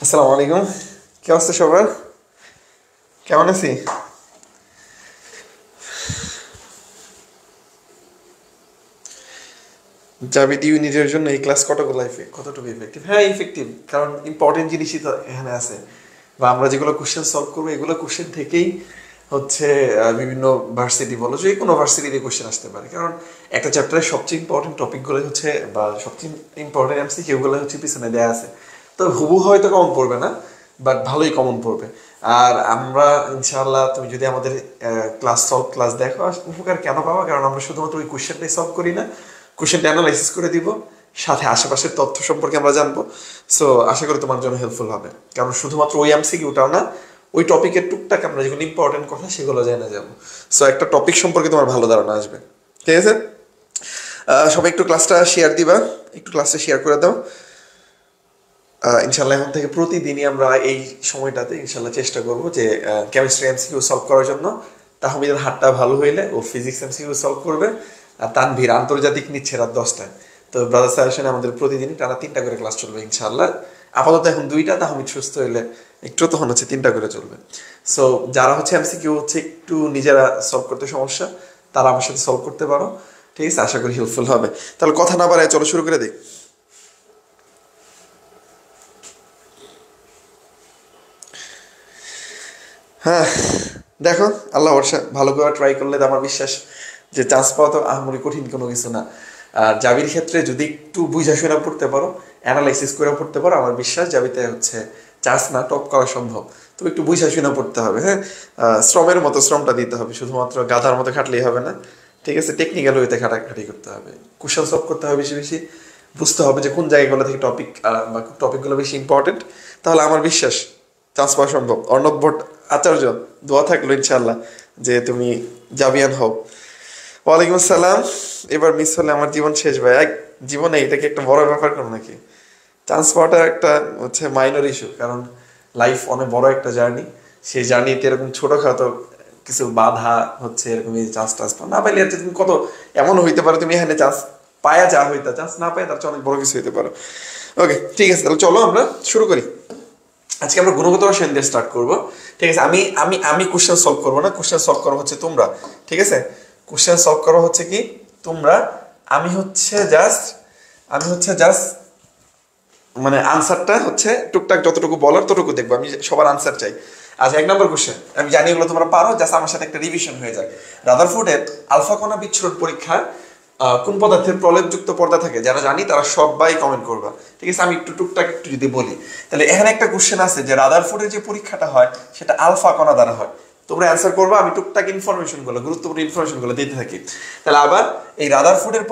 আসসালামু আলাইকুম। কি অবস্থা সবার? কেমন আছি? জাভিদ ইউনিটের জন্য এই ক্লাস কতটুকু ইফেক্টিভ? হ্যাঁ, ইফেক্টিভ, কারণ ইম্পর্টেন্ট জিনিসই তো এখানে আছে। বা আমরা যেগুলো কোশ্চেন সলভ করবো এগুলো কোশ্চেন থেকেই হচ্ছে বিভিন্ন ভার্সিটি বলো, যে কোনো ভার্সিটিতে কোশ্চেন আসতে পারে। কারণ একটা চ্যাপ্টারের সবচেয়ে ইম্পর্টেন্ট টপিকগুলো হচ্ছে, বা সবচেয়ে ইম্পর্টেন্ট এমসিকিউগুলো হচ্ছে পিছনে দেওয়া আছে। তো হুবহু হয়তো কমন পড়বে না, বাট ভালোই কমন পড়বে। আর আমরা ইনশাআল্লাহ, তুমি যদি আমাদের ক্লাস দেখো, উপকার কেন পাবা? কারণ আমরা শুধুমাত্র ওই কোশ্চেনটাই সলভ করি না, কোশ্চেনটা অ্যানালাইসিস করে দিব, সাথে আশেপাশের তথ্য সম্পর্কে আমরা জানবো। সো আশা করি তোমার জন্য হেল্পফুল হবে। কারণ শুধুমাত্র ওই এমসিকিউটাও না, ওই টপিকের টুকটাক আমরা যেগুলো ইম্পর্টেন্ট কথা সেগুলো জেনে যাবো। সো একটা টপিক সম্পর্কে তোমার ভালো ধারণা আসবে। ঠিক আছে? সবাই একটু ক্লাসটা শেয়ার দিবা, একটু ক্লাসটা শেয়ার করে দাও। ইনশাল্লাহ এখন থেকে প্রতিদিনই আমরা এই সময়টাতে ইনশাল্লাহ চেষ্টা করব যে কেমিস্ট্রি এমসিকিউ সলভ করার জন্য। তাহমিদের হাতটা ভালো হইলে ও ফিজিক্স এমসিকিউ সলভ করবে। আর তানভীর আন্তর্জাতিক নিচ্ছে রাত 10টায়। তো ব্রাদার সাজেশনে আমাদের প্রতিদিনই টানা 3টা করে ক্লাস চলবে ইনশাল্লাহ। আপাতত এখন 2টা, তাহমিদ সুস্থ হইলে একটু তখন হচ্ছে 3টা করে চলবে। সো যারা হচ্ছে এমসিকিউ হচ্ছে একটু নিজেরা সলভ করতে সমস্যা, তারা আমার সাথে সলভ করতে পারো। ঠিক আছে? আশা করি হেল্পফুল হবে। তাহলে কথা না বাড়ায় চলো শুরু করে দিই। হ্যাঁ, দেখো, আল্লাহ ভরসা, ভালো করে ট্রাই করলে তো আমার বিশ্বাস যে চান্স পাওয়া তো আহামরি কঠিন কোনো কিছু না। আর জাবির ক্ষেত্রে যদি একটু বুঝা শুনে পড়তে পারো, অ্যানালাইসিস করে পড়তে পারো, আমার বিশ্বাস জাবিতে হচ্ছে চান্স না, টপ করা সম্ভব। তো একটু বুঝা শুনে পড়তে হবে। হ্যাঁ, শ্রমের মতো শ্রমটা দিতে হবে, শুধুমাত্র গাধার মতো খাটলেই হবে না। ঠিক আছে? টেকনিক্যাল ওয়েতে খাটাখাটি করতে হবে, কোশ্চেন সলভ করতে হবে বেশি বেশি, বুঝতে হবে যে কোন জায়গাগুলো থেকে টপিক বা টপিকগুলো বেশি ইম্পর্টেন্ট। তাহলে আমার বিশ্বাস চান্স পাওয়া সম্ভব। অর্ণব ভট্ট আচার্য, দোয়া থাকলো ইনশাল্লাহ যে তুমি জাবিয়ান হও। ওয়ালাইকুম আসসালাম। এবার মিস হলে আমার জীবন শেষ ভাই। জীবনে এটাকে একটা বড় ব্যাপার করো নাকি? চান্স পাওয়াটা একটা হচ্ছে মাইনর ইস্যু, কারণ লাইফ অনেক বড় একটা জার্নি। সেই জার্নিতে এরকম ছোটখাটো কিছু বাধা হচ্ছে, এরকম চান্স টান্স পাও না পাইলে তুমি কত এমন হইতে পারো, তুমি এখানে চান্স পায়া যা হইতা, চান্স না পায় তার চেয়ে অনেক বড় কিছু হইতে পারো। ওকে, ঠিক আছে, তাহলে চলো আমরা শুরু করি। আজকে আমরা গুণগত রসায়ন দিয়ে স্টার্ট করব। ঠিক আছে? আমি আমি আমি কোশ্চেন সলভ করবো না, কোশ্চেন সলভ করো হচ্ছে তোমরা। ঠিক আছে? কোশ্চেন সলভ করো হচ্ছে কি তোমরা। আমি হচ্ছে জাস্ট আমি হচ্ছে জাস্ট মানে আনসারটা হচ্ছে টুকটাক যতটুকু বলার ততটুকু দেখবো। আমি সবার আনসার চাই। আচ্ছা, 1 নম্বর কোশ্চেন, আমি জানি এগুলো তোমরা পারো, জাস্ট আমার সাথে একটা রিভিশন হয়ে যায়। রাদারফোর্ডের আলফা কণা বিচ্ছুরণ পরীক্ষার কোন পদার্থের প্রলেপযুক্ত পর্দা থাকে? যারা জানি তারা সবাই কমেন্ট করবা। ঠিক আছে? আমি একটু টুকটাক একটু যদি বলি, তাহলে এখানে একটা কোশ্চেন আছে যে রাদারফোর্ডের যে পরীক্ষাটা হয় সেটা আলফা কণা দ্বারা হয়। তোমরা অ্যান্সার করবা, আমি টুকটাক ইনফরমেশনগুলো, গুরুত্বপূর্ণ ইনফরমেশনগুলো দিতে থাকি। তাহলে আবার এই রাদারফোর্ডের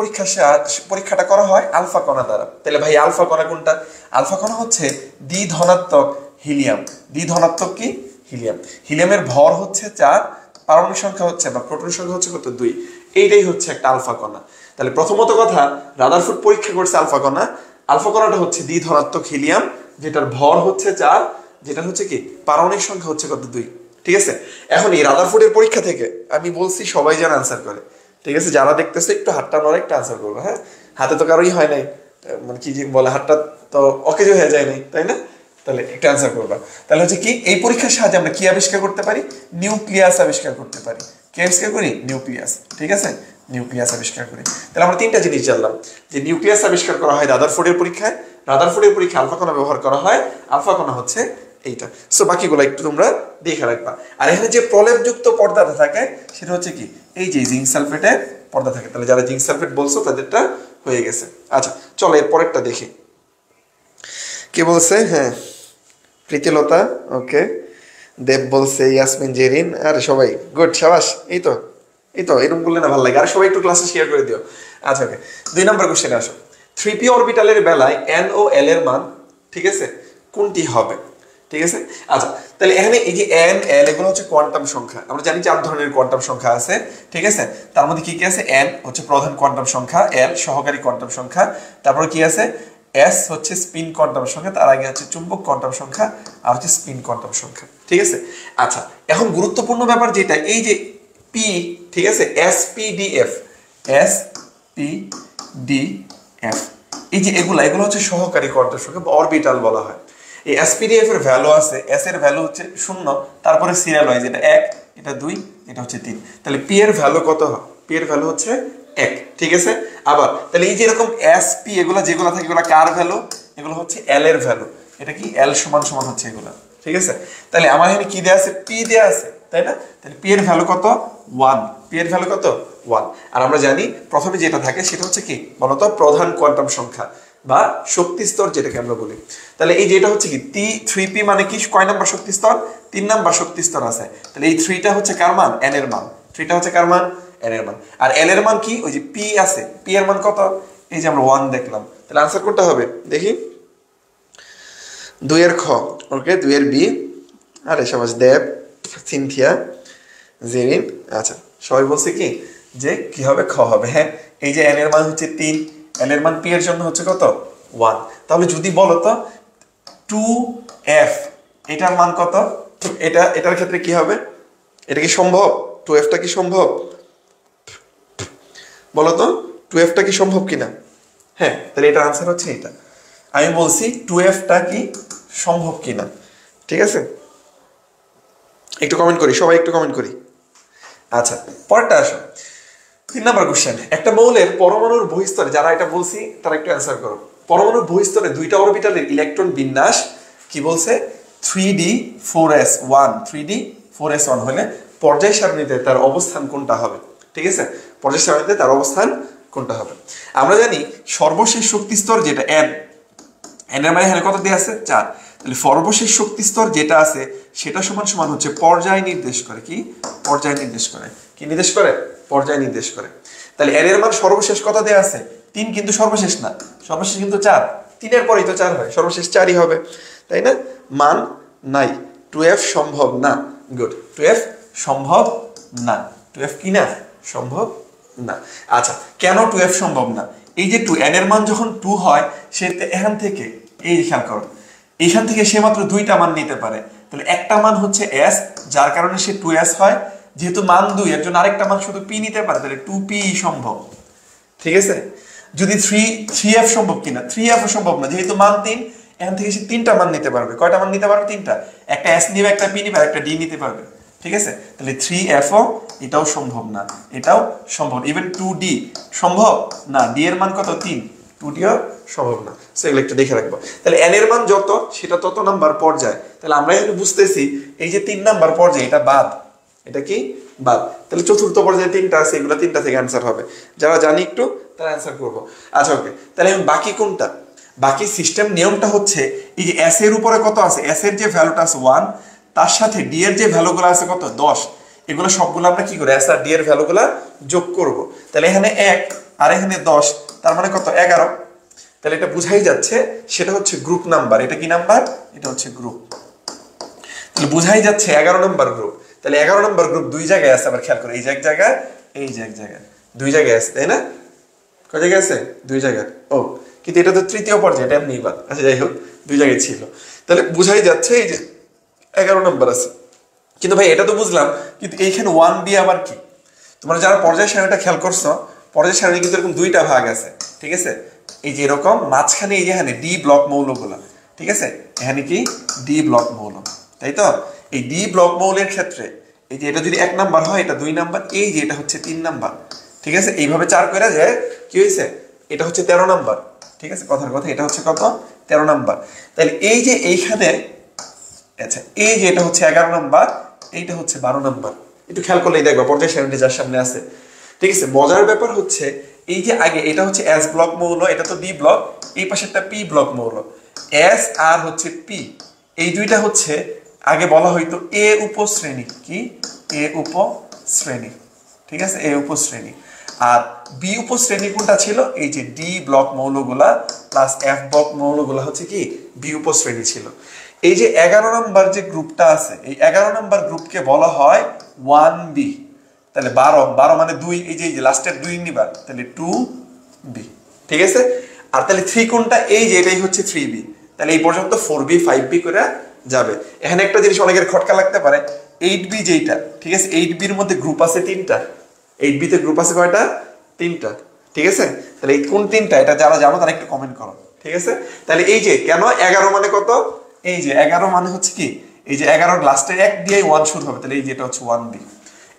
পরীক্ষাটা করা হয় আলফা কণা দ্বারা। তাহলে ভাই আলফা কণা কোনটা? আলফা কণা হচ্ছে দ্বিধনাত্মক হিলিয়াম। দ্বিধনাত্মক কি? হিলিয়াম। হিলিয়ামের ভর হচ্ছে 4, পারমাণবিক সংখ্যা হচ্ছে বা প্রোটনের সংখ্যা হচ্ছে কত? 2। এইটাই হচ্ছে একটা আলফা কণা। তাহলে প্রথমত কথা, রাদারফোর্ড পরীক্ষা করছে আলফা কণা। আলফা কণাটা হচ্ছে দ্বিধনাত্মক হিলিয়াম, যেটার ভর হচ্ছে 4, যেটা হচ্ছে কি পারমাণবিক সংখ্যা হচ্ছে কত? 2। ঠিক আছে? এখন এই রাদারফোর্ডের পরীক্ষা থেকে আমি বলছি সবাই যেন আনসার করে। ঠিক আছে? যারা দেখতেছে একটু হাতটা নড়ে, একটা আনসার করবে। হ্যাঁ, হাতে তো কারোই হয় নাই, মানে কি যে বলে, হাতটা তো অকেজো হয়ে যায় নাই, তাই না? তাহলে একটা অ্যান্সার করবা। তাহলে হচ্ছে কি, এই পরীক্ষার সাহায্যে আমরা কি আবিষ্কার করতে পারি? নিউক্লিয়াস আবিষ্কার করতে পারি। কি আবিষ্কার করি? নিউক্লিয়াস। ঠিক আছে? নিউক্লিয়াস আবিষ্কার করি। তাহলে আমরা 3টা জিনিস জানলাম, যে নিউক্লিয়াস আবিষ্কার করা হয় রাদারফোর্ডের পরীক্ষায়, রাদারফোর্ডের পরীক্ষায় আলফা কণা ব্যবহার করা হয়, আলফা কণা হচ্ছে এইটা। সো বাকিগুলো একটু তোমরা দেখে রাখবা। আর এখানে যে প্রলেপযুক্ত পর্দাটা থাকে সেটা হচ্ছে কি, এই যে জিঙ্ক সালফেটের পর্দা থাকে। তাহলে যারা জিঙ্ক সালফেট বলছো তাদেরটা হয়ে গেছে। আচ্ছা, চলো এর পরেরটা দেখি কে বলছে। হ্যাঁ, প্রীতিলতা, ওকে। দেব বলছে, ইয়াসমিন, জেরিন, আরে সবাই গুড, সাবাস। এই তো এরকম করলে না ভালো লাগে। আর সবাই একটু ক্লাসে শেয়ার করে দিও। আচ্ছা, ওকে, 2 নম্বর কোশ্চেনে আসো। 3p অরবিটালের বেলায় n ও l এর মান, ঠিক আছে, কোনটি হবে? ঠিক আছে? আচ্ছা, তাহলে এখানে এই যে n l এগুলো হচ্ছে কোয়ান্টাম সংখ্যা। আমরা জানি 4 ধরনের কোয়ান্টাম সংখ্যা আছে। ঠিক আছে? তার মধ্যে কি কি আছে? n হচ্ছে প্রধান কোয়ান্টাম সংখ্যা, l সহকারী কোয়ান্টাম সংখ্যা, তারপরে কি আছে? এস হচ্ছে স্পিন কোয়ান্টাম সংখ্যা, তার আগে হচ্ছে চুম্বক কোয়ান্টাম সংখ্যা, আর হচ্ছে স্পিন কোয়ান্টাম সংখ্যা। ঠিক আছে? আচ্ছা, এখন গুরুত্বপূর্ণ ব্যাপার যেটা, এই যে পি, ঠিক আছে, S P D F, S P D F, এই যে এগুলো হচ্ছে সহকারী কোয়ান্টাম সংখ্যা বা অরবিটাল বলা হয়। এই এসপিডিএফ এর ভ্যালু আছে, এস এর ভ্যালু হচ্ছে 0, তারপরে সিরিয়াল ওয়াইজ এটা 1, এটা 2, এটা হচ্ছে 3। তাহলে পি এর ভ্যালু কত হয়? পি এর ভ্যালু হচ্ছে 1, ঠিক আছে। আবার তাহলে এই যে এরকম এসপি এগুলা যেগুলো থাকে এগুলো কার ভ্যালু? এগুলো হচ্ছে এল এর ভ্যালু। এটা কি এল সমান সমান হচ্ছে এগুলো, ঠিক আছে। তাহলে আমার এখানে কি দেয়া আছে? পি দেয়া আছে, তাই না? তাহলে পি এর ভ্যালু কত? 1। পি এর ভ্যালু কত? 1। আর আমরা জানি প্রথমে যেটা থাকে সেটা হচ্ছে কি বলতো? প্রধান কোয়ান্টাম সংখ্যা বা শক্তি স্তর যেটাকে আমরা বলি। তাহলে এই যেটা হচ্ছে কি T3P মানে কি কয় নাম্বার শক্তি স্তর? 3 নাম্বার শক্তি স্তর আছে। তাহলে এই 3টা হচ্ছে কার মান? n এর মান। 3টা হচ্ছে কার মান? n এর মান। আর l এর মান কি? ওই যে p আছে, p এর মান কত? এই যে আমরা 1 দেখলাম। তাহলে आंसर কোনটা হবে দেখি? 2 এর খ, ওকে 2 এর বি। আরে সমাজ দেব, সিনথিয়া, জেরিন, আচ্ছা সবাই বলছে কি যে কি হবে? খ হবে। হ্যাঁ, এই যে n এর মান হচ্ছে 3, n এর মান p এর জন্য হচ্ছে কত? 1। তাহলে যদি বলো তো 2f এটার মান কত? এটার ক্ষেত্রে কি হবে? এটা কি সম্ভব? 2f টা কি সম্ভব? বলো তো 2f টা কি সম্ভব কিনা? হ্যাঁ, তাহলে এটার आंसर হচ্ছে এটা। আমি বলছি 2f টা কি সম্ভব কিনা, ঠিক আছে? একটু কমেন্ট করি, সবাই একটু কমেন্ট করি। আচ্ছা, পরেরটা আসো। 3 নাম্বার কোশ্চেন। একটা মৌলের পরমাণুর বহিস্তরে, যারা এটা বলছি তারা একটু অ্যান্সার করো। পরমাণুর বহিস্তরে 2টা অরবিটালের ইলেকট্রন বিন্যাস কি বলছে? 3d4s1। 3d4s1 হলে পর্যায় সারণীতে তার অবস্থান কোনটা হবে? ঠিক আছে, পর্যায় সারণীতে তার অবস্থান কোনটা হবে? আমরা জানি সর্বশেষ শক্তি স্তর যেটা n, n এর মানে এখানে কত দেয়া আছে? 4। তাহলে সর্বশেষ শক্তি স্তর যেটা আছে সেটা সমান সমান হচ্ছে পর্যায় নির্দেশ করে। কি পর্যায় নির্দেশ করে? কি নির্দেশ করে? পর্যায় নির্দেশ করে। তাহলে n এর মান সর্বশেষ কত দেয়া আছে? 3, কিন্তু সর্বশেষ না, সর্বশেষ কিন্তু 4। 3 এর পরেই তো 4 হয়, সর্বশেষ 4ই হবে, তাই না? মান নাই, 2f সম্ভব না। গুড, 2f সম্ভব না। 2f কি না? সম্ভব না। আচ্ছা, কেন 2f সম্ভব না? এই যে 2, n এর মান যখন 2 হয় সে এখান থেকে, এই খেয়াল করো, এইখান থেকে সে মাত্র 2টা মান নিতে পারে। তাহলে একটা মান হচ্ছে s, যার কারণে সে 2s হয়। যেহেতু মান 2, এর জন্য আরেকটা মান শুধু p নিতে পারে, তাহলে 2p সম্ভব, ঠিক আছে। যদি 3f সম্ভব কিনা? 3f ও সম্ভব না, যেহেতু মান 3, এখান থেকে সে 3টা মান নিতে পারবে। কয়টা মান নিতে পারবে? 3টা। একটা s নিবে, একটা p নিবে, আর একটা d নিতে পারবে, ঠিক আছে। তাহলে 3f ও এটাও সম্ভব না, এটাও সম্ভব। ইভেন 2d সম্ভব না, d এর মান কত? 3, 2d ও সম্ভব না। সেগুলো একটু দেখে রাখবো। তাহলে n এর মান যত, সেটা তত নাম্বার পর্যায়। তাহলে আমরা এখানে বুঝতেছি এই যে 3 নাম্বার পর্যায়, এটা বাদ। এটা কি বাদ। তাহলে চতুর্থ পর্যায়ে 3টা আছে, এগুলো 3টা থেকে অ্যান্সার হবে। যারা জানি একটু তারা অ্যান্সার করবো। আচ্ছা, ওকে। তাহলে বাকি কোনটা? বাকি সিস্টেম নিয়মটা হচ্ছে এই যে s এর উপরে কত আছে? s এর যে ভ্যালুটা আছে 1, তার সাথে d এর যে ভ্যালুগুলো আছে কত? 10। এগুলো সবগুলো আমরা কি করে s আর d এর ভ্যালুগুলো যোগ করব। তাহলে এখানে 1 আর এখানে 10, তার মানে কত? 11। তাহলে এটা বুঝাই যাচ্ছে সেটা হচ্ছে গ্রুপ নাম্বার। এটা কি নাম্বার? এটা হচ্ছে গ্রুপ। তাহলে বুঝাই যাচ্ছে 11 নম্বর গ্রুপ। তাহলে 11 নম্বর গ্রুপ 2 জায়গায় আছে, আবার খেয়াল করে, এই যে এক জায়গায়, এই যে এক জায়গায়, 2 জায়গায় আছে, তাই না? কয় জায়গায় আছে? 2 জায়গায়। ও, কিন্তু এটা তো তৃতীয় পর্যায়ে, এটা এমনি বাদ। আচ্ছা, যাই হোক, 2 জায়গায় ছিল। তাহলে বুঝাই যাচ্ছে এই যে 11 নম্বর আছে। কিন্তু ভাই এটা তো বুঝলাম, কিন্তু এইখানে 1b আবার কি? তোমরা যারা পর্যায় সারণীটা খেয়াল করছো, পর্যায় সারণী কিন্তু এরকম 2টা ভাগ আছে, ঠিক আছে। এই যে এরকম মাঝখানে এই যে এখানে ডি ব্লক মৌলগুলো, ঠিক আছে, এখানে কি ডি ব্লক মৌল, তাই তো? এই ডি ব্লক মৌলের ক্ষেত্রে এই যে এটা যদি 1 নাম্বার হয়, এটা 2 নাম্বার, এই যে এটা হচ্ছে 3 নাম্বার, ঠিক আছে। এইভাবে 4 করে যায়, কি হয়েছে? এটা হচ্ছে 13 নাম্বার, ঠিক আছে। কথার কথা, এটা হচ্ছে কত? 13 নাম্বার। তাহলে এই যে এইখানে, আচ্ছা, এই যে এটা হচ্ছে 11 নাম্বার, এইটা হচ্ছে 12 নাম্বার। একটু খেয়াল করলেই দেখবা পর্যায় সারণীটা যার সামনে আছে, ঠিক আছে। মজার ব্যাপার হচ্ছে এই যে আগে এটা হচ্ছে এস ব্লক মৌল, এটা তো ডি ব্লক, এই পাশেরটা পি ব্লক মৌল। এস আর হচ্ছে পি, এই দুইটা হচ্ছে আগে বলা হইতো এ উপশ্রেণী। কি? এ উপশ্রেণী, ঠিক আছে, এ উপশ্রেণী। আর বি উপশ্রেণী কোনটা ছিল? এই যে ডি ব্লক মৌলগুলা প্লাস এফ ব্লক মৌলগুলা হচ্ছে কি বি উপশ্রেণী ছিল। এই যে 11 নম্বর যে গ্রুপটা আছে, এই 11 নম্বর গ্রুপকে বলা হয় 1b। তাহলে 12 মানে 2, এই যে লাস্টের 2 নিবা, তাহলে 2b, ঠিক আছে। আর তাহলে 3 কোনটা? এই যে এটাই হচ্ছে 3b। তাহলে এই পর্যন্ত 4b 5b করে যাবে। এখানে একটা জিনিস অনেকের খটকা লাগতে পারে, 8b যেটা, ঠিক আছে, 8b এর মধ্যে গ্রুপ আছে 3টা। 8b তে গ্রুপ আছে কয়টা? 3টা, ঠিক আছে। তাহলে এই কোন 3টা, এটা যারা জানো তারা একটু কমেন্ট করো, ঠিক আছে। তাহলে এই যে কেন 11 মানে কত? এই যে 11 মানে হচ্ছে কি, এই যে 11 লাস্টে 1 দিয়ে 1 শুরু হবে, তাহলে এই যে এটা হচ্ছে 1b।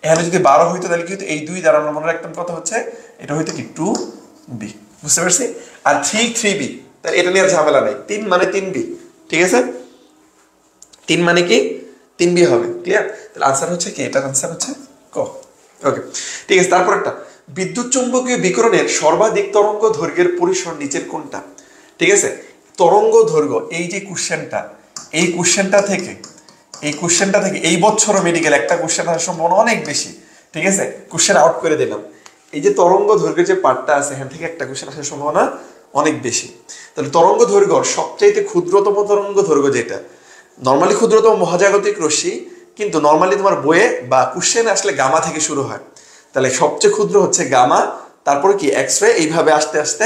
এখানে যদি 12 হইতো তাহলে কি হতো, এই 2 দ্বারা আমরা মনে রাখতাম কত হচ্ছে, এটা হইতো কি 2b। বুঝতে পারছি? আর 3b, তাহলে এটা নিয়ে আর ঝামেলা নাই। 3 মানে 3b, ঠিক আছে? 3 মানে কি 3b হবে। ক্লিয়ার? তাহলে আনসার হচ্ছে কি, এটার আনসার হচ্ছে ক। ওকে, ঠিক আছে। তারপর একটা, বিদ্যুৎ চুম্বকীয় বিকিরণের সর্বাধিক তরঙ্গ দৈর্ঘ্যের পরিসর নিচের কোনটা? ঠিক আছে, তরঙ্গ দৈর্ঘ্য, এই যে কোশ্চেনটা, এই কোশ্চেনটা থেকে এই বছরও মেডিকেল একটা কোশ্চেন আসার সম্ভাবনা অনেক বেশি। ঠিক আছে, কোশ্চেন আউট করে দিলাম। এই যে তরঙ্গ দৈর্ঘ্যের যে পার্টটা আছে, এখান থেকে একটা কোশ্চেন আসার সম্ভাবনা অনেক বেশি। তাহলে তরঙ্গ দৈর্ঘ্য সবচাইতে ক্ষুদ্রতম তরঙ্গ দৈর্ঘ্য যেটা, নর্মালি ক্ষুদ্রতম মহাজাগতিক রশ্মি, কিন্তু নর্মালি তোমার বইয়ে বা কোশ্চেন আসলে গামা থেকে শুরু হয়। তাহলে সবচেয়ে ক্ষুদ্র হচ্ছে গামা, তারপরে কি এক্স রে, এইভাবে আস্তে আস্তে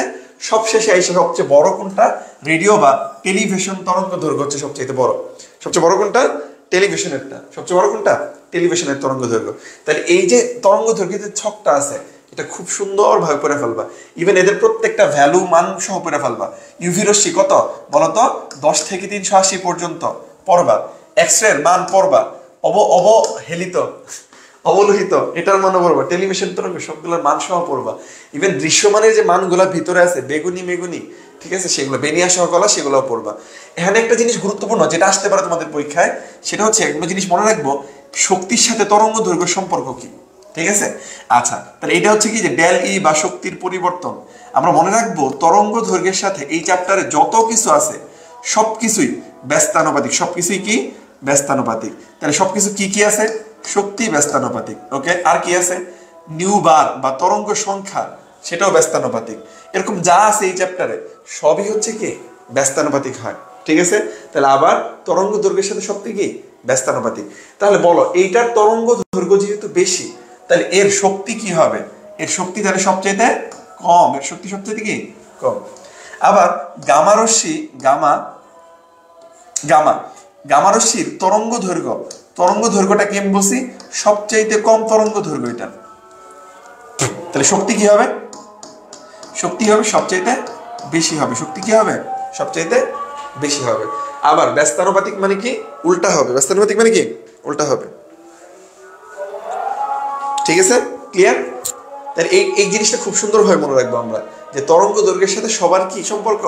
সবশেষে এসে সবচেয়ে বড় কোনটা, রেডিও বা টেলিভিশন তরঙ্গ দৈর্ঘ্য হচ্ছে সবচেয়ে বড়। সবচেয়ে বড় কোনটা? টেলিভিশনেরটা। সবচেয়ে বড় কোনটা? টেলিভিশনের তরঙ্গ দৈর্ঘ্য। তাহলে এই যে তরঙ্গ দৈর্ঘ্যের যে ছকটা আছে, এটা খুব সুন্দরভাবে পড়ে ফেলবা। ইভেন এদের প্রত্যেকটা ভ্যালু মান সহ পড়ে ফেলবা। ইউভি রশ্মি কত বলতো, 10 থেকে 380 পর্যন্ত পড়বা। এক্স রে মান পড়বা। অবহেলিত, অবলোহিত, এটার মান পড়বা। টেলিভিশন তরঙ্গ সবগুলোর মান সহ পড়বা। ইভেন দৃশ্যমানের যে মানগুলা ভিতরে আছে, বেগুনি মেগুনি, ঠিক আছে, সেগুলো বেনিয়া সহ কলা, সেগুলোও পড়বা। এখানে একটা জিনিস গুরুত্বপূর্ণ যেটা আসতে পারে তোমাদের পরীক্ষায়, সেটা হচ্ছে একটা জিনিস মনে রাখবো, শক্তির সাথে তরঙ্গ দৈর্ঘ্য সম্পর্ক কি। ঠিক আছে, আচ্ছা, তাহলে এটা হচ্ছে কি যে ডেল ই বা শক্তির পরিবর্তন। আমরা মনে রাখবো তরঙ্গ দৈর্ঘ্যের সাথে এই চ্যাপ্টারে যত কিছু আছে সবকিছুই ব্যস্তানুপাতিক। সবকিছুই কি? ব্যস্তানুপাতিক। তাহলে সবকিছু কি কি আছে? শক্তি ব্যস্তানুপাতিক। ওকে, আর কি আছে? নিউ বার বা তরঙ্গ সংখ্যা, সেটাও ব্যস্তানুপাতিক। এরকম যা আছে এই চ্যাপ্টারে সবই হচ্ছে কি ব্যস্তানুপাতিক হয়। ঠিক আছে, তাহলে আবার তরঙ্গ দৈর্ঘ্যের সাথে শক্তি কি ব্যস্তানুপাতিক। তাহলে বলো, এইটার তরঙ্গ দৈর্ঘ্য যেহেতু বেশি, তাহলে এর শক্তি কি হবে? এর শক্তি তাহলে সবচেয়ে কম। এর শক্তি সবচেয়ে কি কম। আবার গামা রশ্মি, গামা রশ্মির তরঙ্গ দৈর্ঘ্যটা কি আমি বলছি? সবচাইতে কম তরঙ্গ দৈর্ঘ্য এটা। তাহলে শক্তি কি হবে? শক্তি হবে সবচাইতে বেশি হবে। শক্তি কি হবে? সবচাইতে বেশি হবে। আবার ব্যস্তানুপাতিক মানে কি? উল্টা হবে। ব্যস্তানুপাতিক মানে কি? উল্টা হবে। ঠিক আছে, ক্লিয়ার? তাহলে এই জিনিসটা খুব সুন্দরভাবে মনে রাখবো আমরা, যে তরঙ্গ দৈর্ঘ্যের সাথে সবার কি সম্পর্ক?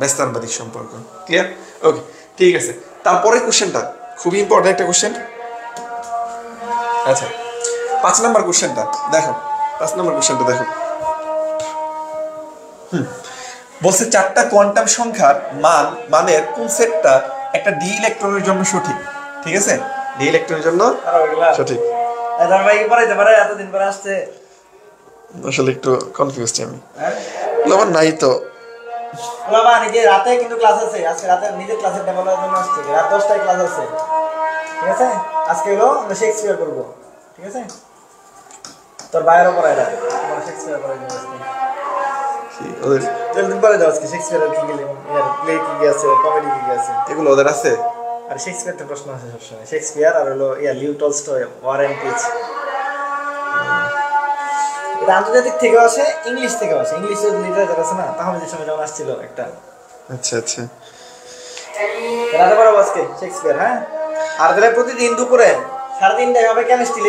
ব্যস্তানুপাতিক সম্পর্ক। ক্লিয়ার? ওকে, ঠিক আছে। তারপরে কোশ্চেনটা খুবই ইম্পর্টেন্ট একটা কোশ্চেন। আচ্ছা, 5 নম্বর কোশ্চেনটা দেখো। 5 নম্বর কোশ্চেনটা দেখো। বলছে 4টা কোয়ান্টাম সংখ্যার মানের কোন সেটটা একটা ডি ইলেকট্রনের জন্য সঠিক। ঠিক আছে, ডি ইলেকট্রনের জন্য সঠিক। এতদিন পরে আসছে, আসলে একটু কনফিউজড আমি। আমার নাই তো রাতে কিন্তু ক্লাস আছে। আজকে রাতে নিজের ক্লাসের ডেমো দেওয়ার জন্য আসছে। রাত 10টায় ক্লাস আছে। ঠিক আছে, আজকে হলো আমরা শেক্সপিয়ার করবো। ঠিক আছে, তোর বাইরেও পড়াই না, আমরা শেক্সপিয়ার পড়াই দেবো আজকে। ওদের জলদি পড়াই দাও আজকে। শেক্সপিয়ারের কি গেলে প্লে কি কি আছে, কমেডি কি কি আছে, এগুলো ওদের আছে। আর শেক্সপিয়ার তো প্রশ্ন আছে সবসময়। শেক্সপিয়ার আর হলো Leo Tolstoy, war and peace. এটা আন্তর্জাতিক থেকেও আসে, ইংলিশ থেকেও আসে। ইংলিশে লিটারেচার আছে না, তাহমিদের সময় যেমন আসছিল একটা। আচ্ছা আচ্ছা, রাতে পড়াবো আজকে শেক্সপিয়ার। হ্যাঁ, আর তাহলে প্রতিদিন দুপুরে 3:30টায় হবে কেমিস্ট্রি।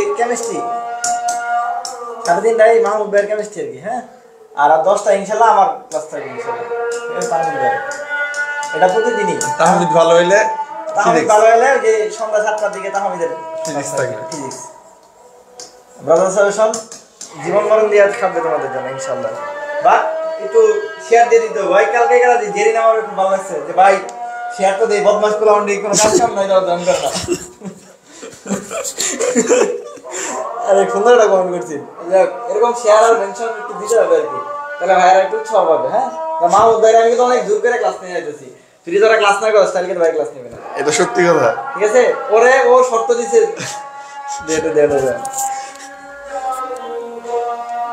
3:30টায় মাহমুদ ভাইয়ের কেমিস্ট্রি আর কি। হ্যাঁ, আর 10টায় ইনশাল্লাহ আমার ক্লাস থাকবে ইনশাল্লাহ। এটা প্রতিদিনই। তাহমিদ ভালো হইলে যে সন্ধ্যা 7টার দিকে তাহমিদের ফিজিক্স থাকবে। ফিজিক্স ব্রাদার সলিউশন জীবন মরণ দিয়ে খাবে তোমাদের জন্য ইনশাল্লাহ। বা একটু শেয়ার দিয়ে দিতে ভাই। কালকে গেলা যে জেরিন আমার খুব ভালো লাগছে যে ভাই শেয়ার তো দেই, বদমাশ গুলো অনেক কোনো কাজ কাম নাই, দাও দাম কর না। আরে সুন্দরটা কমেন্ট করছি। এরকম শেয়ার আর মেনশন একটু দিতে হবে আর কি, তাহলে ভাইরা একটু উৎসাহ পাবে। হ্যাঁ, মাহমুদ ভাই আমি তো অনেক জোর করে ক্লাস নিয়ে যাইতেছি। তুই যারা ক্লাস না করস তাহলে কিন্তু ভাই ক্লাস নেবে না। এটা সত্যি কথা। ঠিক আছে, ওরে ও শর্ত দিছে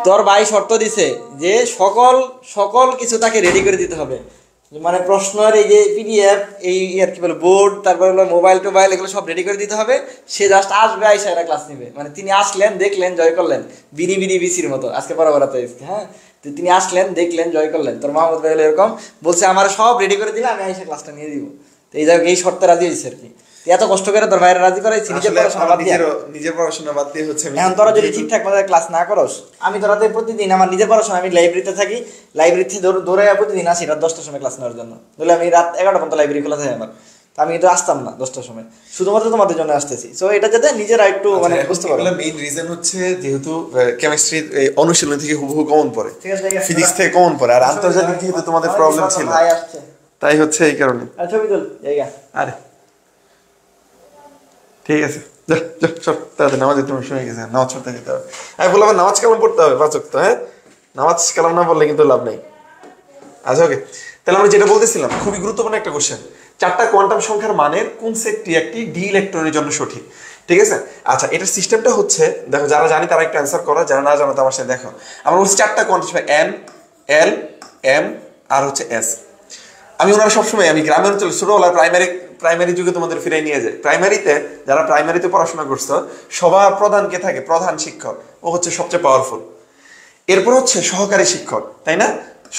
তোর ভাই শর্ত দিছে যে সকল কিছু তাকে রেডি করে দিতে হবে। মানে প্রশ্নের এই যে পিডিএফ, এই আর কি বলে বোর্ড, তারপরে হলো মোবাইল টোবাইল, এগুলো সব রেডি করে দিতে হবে। সে জাস্ট আসবে, আইসা এরা ক্লাস নেবে। মানে তিনি আসলেন, দেখলেন, জয় করলেন, বিসির মতো আজকে পড়াতে এসেছে। হ্যাঁ, তো তিনি আসলেন, দেখলেন, জয় করলেন। তোর মাহমুদ ভাই হলো এরকম বলছে, আমার সব রেডি করে দিলে আমি আইসা ক্লাসটা নিয়ে দিব। তো এই জায়গায় এই শর্তে রাজি হয়েছে আর কি। এত কষ্ট করে তোর ভাইয়ের রাজি করাইছি নিজের পড়াশোনা বাদ দিয়ে। নিজের পড়াশোনা বাদ দিয়ে হচ্ছে এখন তোরা যদি ঠিকঠাক মতো ক্লাস না করস, আমি তোরা প্রতিদিন আমার নিজের পড়াশোনা, আমি লাইব্রেরিতে থাকি, লাইব্রেরিতে দৌড়ে প্রতিদিন আসি রাত 10টার সময় ক্লাস নেওয়ার জন্য, নইলে আমি রাত 11টা পর্যন্ত লাইব্রেরি খোলা থাকে আমার। আমি কিন্তু আসতাম না 10টার সময়, শুধুমাত্র তোমাদের জন্য আসতেছি। সো এটা যাতে নিজেরা একটু মানে বুঝতে পারো। মেইন রিজন হচ্ছে যেহেতু কেমিস্ট্রি অনুশীলন থেকে হুবহু কমন পড়ে, ঠিক আছে, ফিজিক্স থেকে কমন পড়ে, আর আন্তর্জাতিক যেহেতু তোমাদের প্রবলেম ছিল, তাই হচ্ছে এই কারণে। ছবি তুল জায়গা। আরে ঠিক আছে, যা যা সব তাড়াতাড়ি নামাজে তুমি শুনে গেছে, নামাজ পড়তে যেতে হবে। আমি বললাম নামাজ কেমন পড়তে হবে, 5 ওয়াক্ত। হ্যাঁ, নামাজ কালাম না বললে কিন্তু লাভ নেই। আচ্ছা ওকে, তাহলে আমরা যেটা বলতেছিলাম, খুবই গুরুত্বপূর্ণ একটা কোশ্চেন, 4টা কোয়ান্টাম সংখ্যার মানের কোন সেটটি একটি ডি ইলেকট্রনের জন্য সঠিক? ঠিক আছে। আচ্ছা, এটার সিস্টেমটা হচ্ছে, দেখো যারা জানি তারা একটু অ্যান্সার করো, যারা না জানো আমার সাথে দেখো। আমরা বলছি 4টা কোয়ান্টাম সংখ্যা এন, এল, এম আর হচ্ছে এস। আমি ওনারা সবসময়, আমি গ্রামে অঞ্চলে ছোটবেলা প্রাইমারি যুগে তোমাদের ফিরে নিয়ে যায়। প্রাইমারিতে যারা প্রাইমারিতে পড়াশোনা করছো, সবার প্রধান কে থাকে? প্রধান শিক্ষক, ও হচ্ছে সবচেয়ে পাওয়ারফুল। এরপর হচ্ছে সহকারী শিক্ষক, তাই না?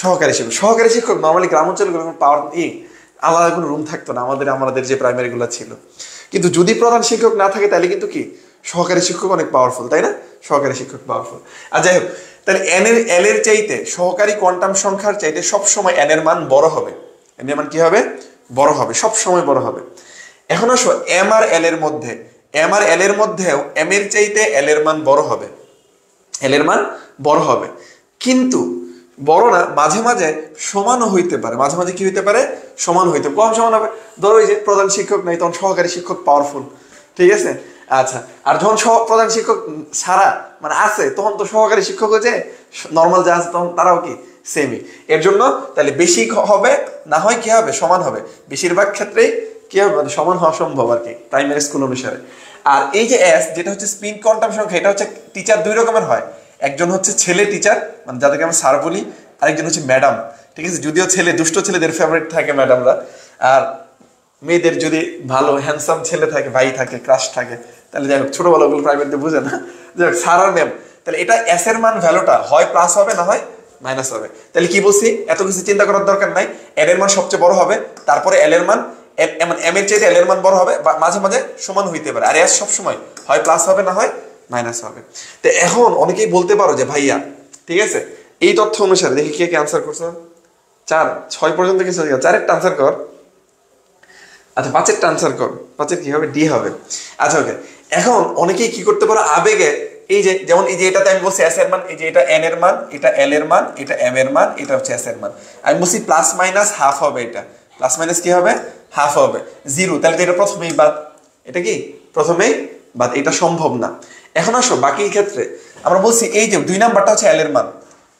সহকারী শিক্ষক নর্মালি গ্রাম অঞ্চলে পাওয়ার আলাদা কোনো রুম থাকতো না আমাদের যে প্রাইমারিগুলো ছিল। কিন্তু যদি প্রধান শিক্ষক না থাকে তাহলে কিন্তু কি সহকারী শিক্ষক অনেক পাওয়ারফুল, তাই না? সহকারী শিক্ষক পাওয়ারফুল। আর যাই হোক, তাহলে এল এর চাইতে সহকারী কোয়ান্টাম সংখ্যার চাইতে সবসময় এন এর মান বড় হবে। এন এর মান কি হবে? বড় হবে, সবসময় বড় হবে। এখন আসো এম আর এল এর মধ্যেও এম এর চাইতে এল এর মান বড় হবে, এল এর মান বড় হবে, কিন্তু বড় না, মাঝে মাঝে সমানও হইতে পারে। মাঝে মাঝে কি হইতে পারে? সমান হইতে। কম সমান হবে? ধরো এই যে প্রধান শিক্ষক নাই, তখন সহকারী শিক্ষক পাওয়ারফুল, ঠিক আছে? আচ্ছা, আর যখন প্রধান শিক্ষক ছাড়া মানে আছে, তখন তো সহকারী শিক্ষক হচ্ছে নর্মাল যা আছে, তখন তারাও কি সেমই। এর জন্য তাহলে বেশি হবে না, হয় কি হবে? সমান হবে। বেশিরভাগ ক্ষেত্রেই কি হবে? মানে সমান হওয়া সম্ভব আর কি, প্রাইমারি স্কুল অনুসারে। আর এই যে এস, যেটা হচ্ছে স্পিন কোয়ান্টাম সংখ্যা, এটা হচ্ছে টিচার 2 রকমের হয়। একজন হচ্ছে ছেলে টিচার, মানে যাদেরকে আমরা স্যার বলি, আরেকজন হচ্ছে ম্যাডাম, ঠিক আছে? যদিও দুষ্ট ছেলেদের ফেভারিট থাকে ম্যাডামরা, আর মেয়েদের যদি ভালো হ্যান্ডসাম ছেলে থাকে, ভাই থাকে, ক্রাশ থাকে, তাহলে যাই হোক, ছোটবেলা ওগুলো প্রাইভেটে বুঝে না, যাই হোক স্যার আর ম্যাম। তাহলে এটা এস এর মান ভ্যালুটা হয় প্লাস হবে, না হয় মাইনাস হবে। তাহলে কি বলছি? এত কিছু চিন্তা করার দরকার নাই। এন এর মান সবচেয়ে বড় হবে, তারপরে এল এর মান, এম এর চাইতে এল এর মান বড় হবে, বা মাঝে মাঝে সমান হইতে পারে। আর এস সবসময় হয় প্লাস হবে, না হয় মাইনাস হবে। তো এখন অনেকেই বলতে পারো যে ভাইয়া, ঠিক আছে, এই তথ্য অনুসারে দেখি কে আনসার করছো। 4, 6 পর্যন্ত কিছু 4-এরটা আনসার কর। আচ্ছা 5-এরটা আনসার কর। 5-এর কি হবে? ডি হবে। আচ্ছা ওকে, এখন অনেকেই কি করতে পারো আবেগে, এই যে যেমন এই যে এটাতে আমি বলছি এস এর মান, এই যে এটা এন এর মান, এটা এল এর মান, এটা এম এর মান, এটা হচ্ছে এস এর মান। আমি বলছি প্লাস মাইনাস হাফ হবে, এটা প্লাস মাইনাস কি হবে? হাফ হবে, 0। তাহলে তো এটা প্রথমেই বাদ, এটা কি প্রথমেই বাদ, এটা সম্ভব না। এখন আসো বাকি ক্ষেত্রে আমরা বলছি এই যে 2 নাম্বারটা হচ্ছে এল এর মান,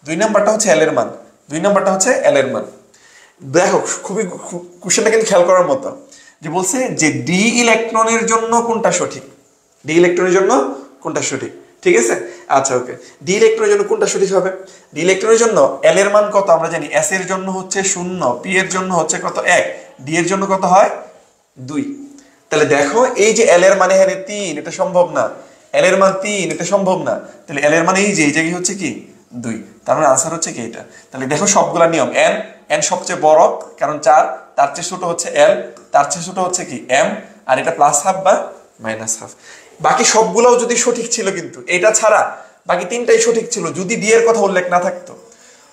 2 নাম্বারটা হচ্ছে এল এর মান, 2 নাম্বারটা হচ্ছে এল এর মান। দেখো খুবই কোশ্চেনটা কিন্তু খেয়াল করার মতো, যে বলছে যে ডি ইলেকট্রনের জন্য কোনটা সঠিক, ডি ইলেকট্রনের জন্য কোনটা সঠিক, ঠিক আছে? আচ্ছা ওকে, ডি ইলেকট্রনের জন্য কোনটা সঠিক হবে? ডি ইলেকট্রনের জন্য এল এর মান কত আমরা জানি, এস এর জন্য হচ্ছে 0, পি এর জন্য হচ্ছে কত 1, ডি এর জন্য কত হয় 2। তাহলে দেখো এই যে এল এর মানে এখানে 3, এটা সম্ভব না। এল এর মান 3, এটা সম্ভব না। তাহলে এল এর মানে এই যে এই জায়গায় হচ্ছে কি 2, তার মানে আনসার হচ্ছে কি এটা। তাহলে দেখো সবগুলা নিয়ম, এন সবচেয়ে বড় কারণ 4, তার চেয়ে ছোট হচ্ছে এল, তার চেয়ে ছোট হচ্ছে কি এম, আর এটা প্লাস হাফ বা মাইনাস হাফ। বাকি সবগুলোও যদি সঠিক ছিল, কিন্তু এটা ছাড়া বাকি 3টাই সঠিক ছিল যদি ডি এর কথা উল্লেখ না থাকতো।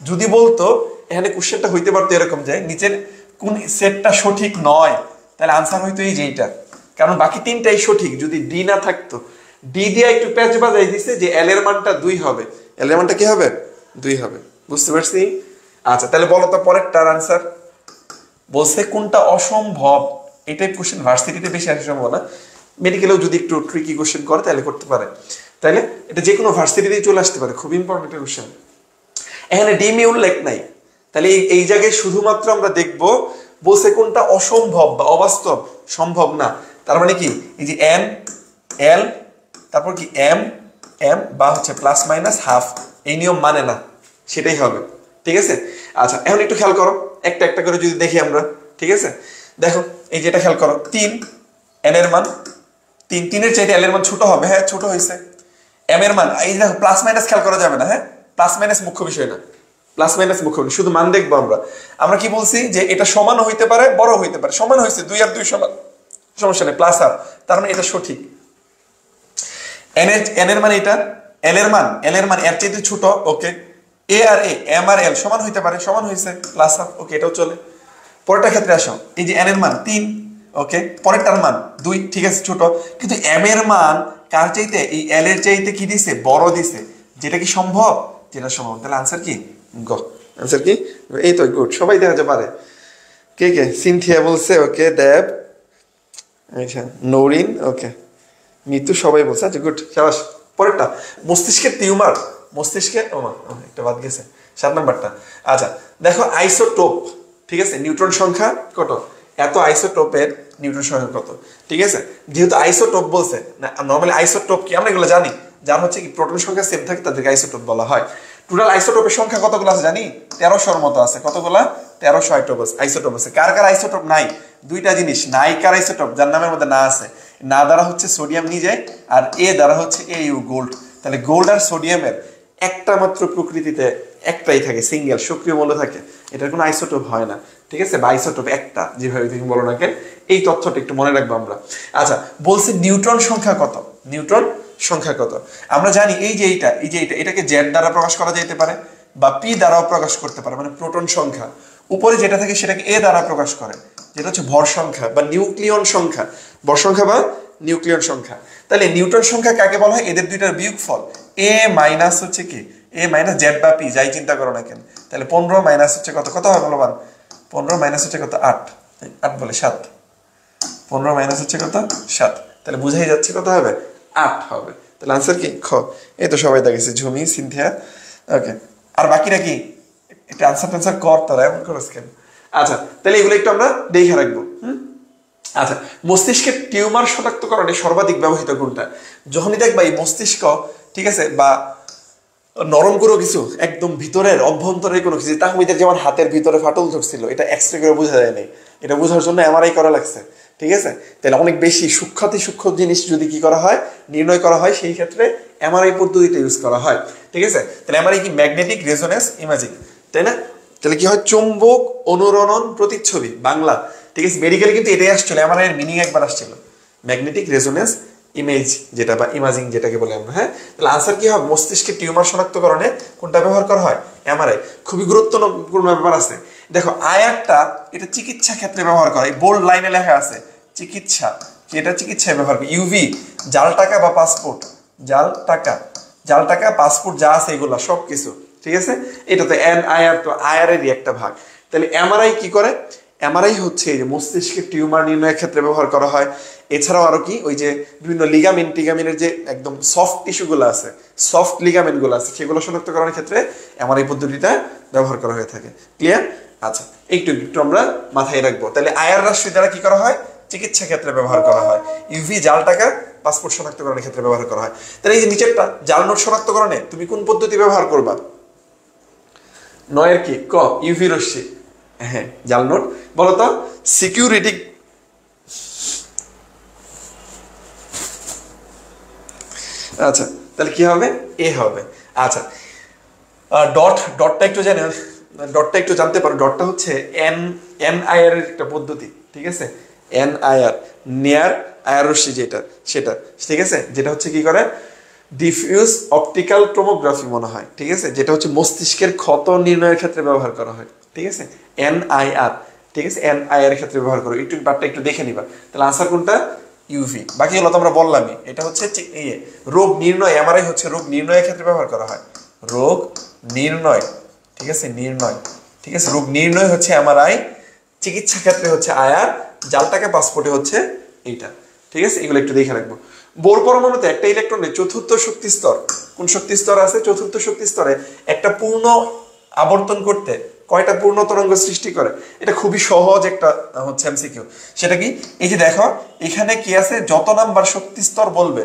যদি বলতো এখানে কোশ্চেনটা হইতে পারতো এরকম যে নিচের কোন সেটটা সঠিক নয়, তাহলে আনসার হইতো এই যে এইটা, কারণ বাকি 3টাই সঠিক যদি ডি না থাকতো। ডি দিয়ে একটু প্যাচ বাজাই দিছে যে এল এর মানটা 2 হবে, এল এর মানটা কি হবে 2 হবে, বুঝতে পারছি? আচ্ছা তাহলে বলো তো পরেরটার আনসার। বলছে কোনটা অসম্ভব, এই টাইপ কোশ্চেন ভার্সিটিতে বেশি আসা সম্ভব না, মেডিকেলেও যদি একটু ট্রিকি কোশ্চেন করে তাহলে করতে পারে। তাহলে এটা যে কোনো ভার্সিটিতেই চলে আসতে পারে, খুব ইম্পর্টেন্ট একটা কোশ্চেন। এখানে ডিমি উল্লেখ নাই, তাহলে এই জায়গায় শুধুমাত্র আমরা দেখব বলছে কোনটা অসম্ভব বা অবাস্তব, সম্ভব না। তার মানে কি এই যে এন, এল, তারপর কি এম, এম বা হচ্ছে প্লাস মাইনাস হাফ, এই নিয়ম মানে না, সেটাই হবে, ঠিক আছে? আচ্ছা এখন একটু খেয়াল করো, একটা একটা করে যদি দেখি আমরা, ঠিক আছে? দেখো এই যেটা খেয়াল করো, 3, এন এর মান 3, 3-এর চাইতে এল এর মান ছোট হবে, হ্যাঁ ছোট হয়েছে। এম এর মান এই দেখো প্লাস মাইনাস খেয়াল করা যাবে না, হ্যাঁ প্লাস মাইনাস মুখ্য বিষয় না, প্লাস মাইনাস মুখ্য শুধু মান দেখবো আমরা কি বলছি যে এটা সমান হইতে পারে বড় হইতে পারে, সমান হয়েছে 2 আর 2 সমান, সমস্যা নেই, প্লাস আর, তার মানে এটা সঠিক। এন এর মান এটা, এল এর মান এর চাইতে ছোট, ওকে। এ আর এ, এম আর এল সমান হইতে পারে, সমান হয়েছে, প্লাস হাফ, ওকে, এটাও চলে। পরেরটা ক্ষেত্রে আসো, এই যে এন এর মান 3, ওকে, পরেরটার মান 2, ঠিক আছে, ছোট, কিন্তু এম এর মান কার চাইতে, এই এল এর চাইতে কি দিছে, বড় দিছে, যেটা কি সম্ভব, যেটা সম্ভব, তাহলে আনসার কি, গ, আনসার কি, এই তো, গুড, সবাই দেখা যেতে পারে। কে কে, সিনথিয়া বলছে, ওকে, দেব, আচ্ছা, নৌরিন, ওকে, মিতু, সবাই বলছে, আচ্ছা, গুড, সাবাস। পরেরটা, মস্তিষ্কের টিউমার, মস্তিষ্কে, একটা বাদ গেছে, 7 নাম্বারটা। আচ্ছা দেখো, আইসোটোপ, ঠিক আছে, নিউট্রন সংখ্যা কত, এত আইসোটোপের নিউট্রন সংখ্যা কত, ঠিক আছে। যেহেতু আইসোটোপ বলছে, নর্মালি আইসোটোপ কি আমরা এগুলো জানি, যার হচ্ছে কি প্রোটন সংখ্যা সেম থাকে তাদেরকে আইসোটোপ বলা হয়। টোটাল আইসোটোপের সংখ্যা কতগুলো আছে জানি, 1300-র মতো আছে, কতগুলা, 1300 আইসোটোপ আছে। কার কার আইসোটোপ নাই, দুইটা জিনিস, নাইকার আইসোটোপ যার নামের মধ্যে না আছে, না দ্বারা হচ্ছে সোডিয়াম নিয়ে যায়, আর এ দ্বারা হচ্ছে এউ, গোল্ড। তাহলে গোল্ড আর সোডিয়ামের একটা মাত্র প্রকৃতিতে একটাই থাকে, সিঙ্গেল সক্রিয় মৌল থাকে, এটার কোনো আইসোটোপ হয় না, ঠিক আছে, বা আইসোটোপ একটা, যেভাবে তুমি বলো না কেন, এই তথ্যটা একটু মনে রাখবো আমরা। আচ্ছা বলছি নিউট্রন সংখ্যা কত, নিউট্রন সংখ্যা কত, আমরা জানি এই যে এইটা, এই যে এটাকে জেড দ্বারা প্রকাশ করা যেতে পারে, বা পি দ্বারাও প্রকাশ করতে পারে, মানে প্রোটন সংখ্যা। উপরে যেটা থাকে সেটাকে এ দ্বারা প্রকাশ করে, যেটা হচ্ছে ভর সংখ্যা বা নিউক্লিয়ন সংখ্যা, ভর সংখ্যা বা নিউক্লিয়ন সংখ্যা। তাহলে নিউটন সংখ্যা কাকে বলা হয়, এদের দুইটার বিয়োগফল, এ মাইনাস হচ্ছে কি, এ মাইনাস জেড বা পি, যাই চিন্তা করো না কেন। তাহলে 15 মাইনাস হচ্ছে কত, কত হয় বলবান, 15 মাইনাস হচ্ছে কত, 8, 8 বলে 7, 15 মাইনাস হচ্ছে কত, 7, তাহলে বুঝাই যাচ্ছে কত হবে, 8 হবে। তাহলে আনসার কি, খ। এই তো সবাই দেখেছে, ঝুমি, সিনথিয়া, ওকে। আর বাকিরা কি একটা আনসার টানসার কর, তারা এমন করছ কেন। আচ্ছা তাহলে এগুলো একটু আমরা দেখে রাখবো। আচ্ছা, মস্তিষ্কের টিউমার শনাক্তকরণে সর্বাধিক ব্যবহৃত কোনটা, যখনই দেখবা এই মস্তিষ্ক, ঠিক আছে, বা নরম কোনো কিছু, একদম ভিতরের অভ্যন্তরের কোনো কিছু, তাহমিদের যেমন হাতের ভিতরে ফাটল ধরছিল, এটা এক্সরে করে বোঝা যায় নাই, এটা বোঝার জন্য এমআরআই করা লাগছে, ঠিক আছে। তাহলে অনেক বেশি সূক্ষ্মাতি সূক্ষ্ম জিনিস যদি কি করা হয়, নির্ণয় করা হয়, সেই ক্ষেত্রে এমআরআই পদ্ধতিটা ইউজ করা হয়, ঠিক আছে। তাহলে এমআরআই কি, ম্যাগনেটিক রেজোনেন্স ইমেজিং, তাই না। তাহলে কি হয়, চুম্বক অনুরণন প্রতিচ্ছবি, বাংলা, ঠিক আছে। মেডিকেলে কিন্তু এটাই আসছিল, এমআরআই এর মিনিং একবার আসছিল, ম্যাগনেটিক রেজোনেন্স ইমেজ যেটা, বা ইমাজিং যেটাকে বলে আমরা, হ্যাঁ। তাহলে আনসার কি হবে, মস্তিষ্কের টিউমার শনাক্তকরণে কোনটা ব্যবহার করা হয়, এমআরআই। খুবই গুরুত্বপূর্ণ ব্যাপার আছে, দেখো আয়ারটা, এটা চিকিৎসা ক্ষেত্রে ব্যবহার করা, এই বোল্ড লাইনে লেখা আছে চিকিৎসা, এটা চিকিৎসায় ব্যবহার করে। ইউভি, জাল টাকা বা পাসপোর্ট, জাল টাকা পাসপোর্ট যা আছে এগুলা সব কিছু, ঠিক আছে। এটা তো এন আয়ার, তো আয়ারেরই একটা ভাগ। তাহলে এমআরআই কি করে, এমআরআই হচ্ছে এই যে মস্তিষ্কের টিউমার নির্ণয়ের ক্ষেত্রে ব্যবহার করা হয়। এছাড়াও আরো কি, ওই যে বিভিন্ন লিগামেন্ট টিগামেন্টের যে একদম সফট টিস্যুগুলো আছে, সফট লিগামেন্টগুলো আছে, সেগুলো শনাক্তকরণের ক্ষেত্রে এমআরআই পদ্ধতিটা ব্যবহার করা হয়ে থাকে। ক্লিয়ার? আচ্ছা একটু একটু আমরা মাথায় রাখবো। তাহলে আয়ার রাশি দ্বারা কি করা হয়, চিকিৎসা ক্ষেত্রে ব্যবহার করা হয়। ইউভি, জাল টাকা, পাসপোর্ট শনাক্তকরণের ক্ষেত্রে ব্যবহার করা হয়। তাহলে এই যে নিচেরটা, জাল নোট শনাক্তকরণে তুমি কোন পদ্ধতি ব্যবহার করবা, নয়ের কি, ক, ইউভি রশ্মি, হ্যাঁ, জাল নোট। বলতো সিকিউরিটি, আচ্ছা তাহলে কি হবে, এ হবে। আচ্ছা ডটটা একটু জানেন, ডটটা একটু জানতে পারো, ডটটা হচ্ছে এনআইআর এর একটা পদ্ধতি, ঠিক আছে। এনআইআর, নিয়ার আয়ার রশ্মি যেটা, সেটা, ঠিক আছে, যেটা হচ্ছে কি করে, ডিফিউজ অপটিক্যাল টোমোগ্রাফি মনে হয়, ঠিক আছে, যেটা হচ্ছে মস্তিষ্কের ক্ষত নির্ণয়ের ক্ষেত্রে ব্যবহার করা হয়, ঠিক আছে। এনআইআর, ঠিক আছে, এনআইআর এর ক্ষেত্রে ব্যবহার করো, একটু বারটা একটু দেখে নিবা। তাহলে আনসার কোনটা, ইউভি। বাকি হলো তো আমরা বললামই, এটা হচ্ছে রোগ নির্ণয়, এমআরআই হচ্ছে রোগ নির্ণয়ের ক্ষেত্রে ব্যবহার করা হয়, রোগ নির্ণয়, ঠিক আছে, নির্ণয়, ঠিক আছে, রোগ নির্ণয় হচ্ছে এমআরআই, চিকিৎসা ক্ষেত্রে হচ্ছে আয়ার, জাল টাকা পাসপোর্টে হচ্ছে এইটা, ঠিক আছে। এগুলো একটু দেখে রাখবো। বোর পরমাণুতে একটা ইলেকট্রনের চতুর্থ শক্তি স্তর, কোন শক্তি স্তর আছে, চতুর্থ শক্তি স্তরে একটা পূর্ণ আবর্তন করতে কয়টা পূর্ণ তরঙ্গ সৃষ্টি করে, এটা খুবই সহজ একটা হচ্ছে এমসিকিউ। সেটা কি, এই যে দেখো এখানে কি আছে, যত নাম্বার শক্তি স্তর বলবে,